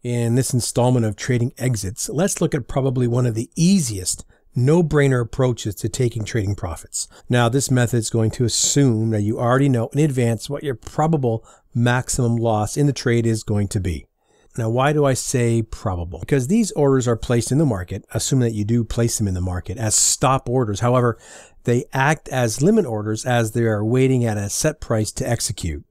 In this installment of Trading Exits, let's look at probably one of the easiest, no-brainer approaches to taking trading profits. Now, this method is going to assume that you already know in advance what your probable maximum loss in the trade is going to be. Now, why do I say probable? Because these orders are placed in the market, assuming that you do place them in the market, as stop orders. However, they act as limit orders as they are waiting at a set price to execute.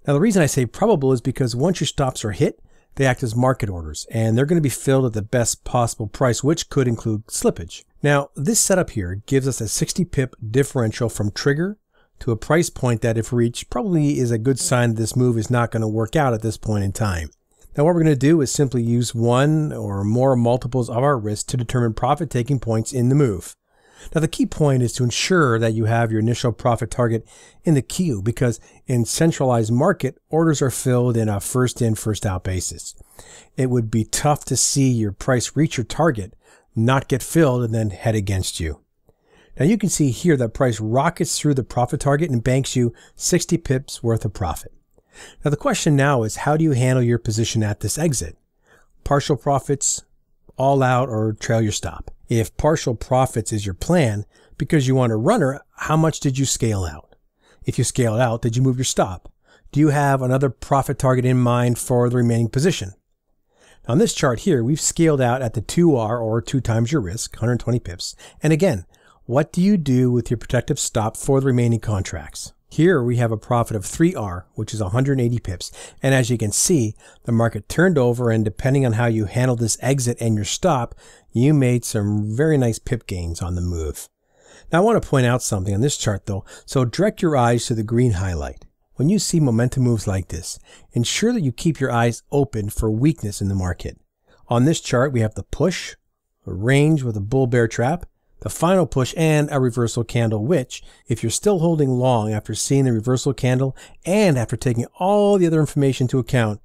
Now, the reason I say probable is because once your stops are hit, they act as market orders, and they're going to be filled at the best possible price, which could include slippage. Now, this setup here gives us a 60 pip differential from trigger to a price point that, if reached, probably is a good sign that this move is not going to work out at this point in time. Now, what we're going to do is simply use one or more multiples of our risk to determine profit-taking points in the move. Now, the key point is to ensure that you have your initial profit target in the queue, because in centralized market, orders are filled in a first in, first out basis. It would be tough to see your price reach your target, not get filled, and then head against you. Now, you can see here that price rockets through the profit target and banks you 60 pips worth of profit. Now, the question now is, how do you handle your position at this exit? Partial profits, all out, or trail your stop? If partial profits is your plan because you want a runner, how much did you scale out? If you scaled out, did you move your stop? Do you have another profit target in mind for the remaining position? Now, on this chart here, we've scaled out at the 2R, or 2 times your risk, 120 pips. And again, what do you do with your protective stop for the remaining contracts? Here we have a profit of 3R, which is 180 pips. And as you can see, the market turned over, and depending on how you handled this exit and your stop, you made some very nice pip gains on the move. Now, I want to point out something on this chart though. So direct your eyes to the green highlight. When you see momentum moves like this, ensure that you keep your eyes open for weakness in the market. On this chart, we have the push, a range with a bull bear trap, the final push, and a reversal candle, which, if you're still holding long after seeing the reversal candle and after taking all the other information into account,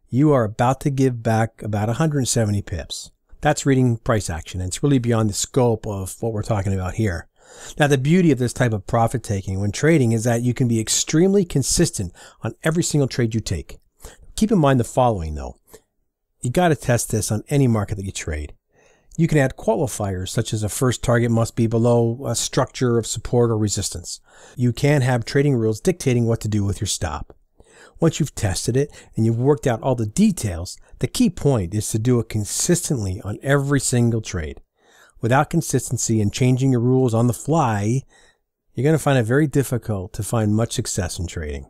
you are about to give back about 170 pips. That's reading price action, and it's really beyond the scope of what we're talking about here. Now, the beauty of this type of profit taking when trading is that you can be extremely consistent on every single trade you take. Keep in mind the following though. You got to test this on any market that you trade. You can add qualifiers, such as a first target must be below a structure of support or resistance. You can have trading rules dictating what to do with your stop. Once you've tested it and you've worked out all the details, the key point is to do it consistently on every single trade. Without consistency and changing your rules on the fly, you're going to find it very difficult to find much success in trading.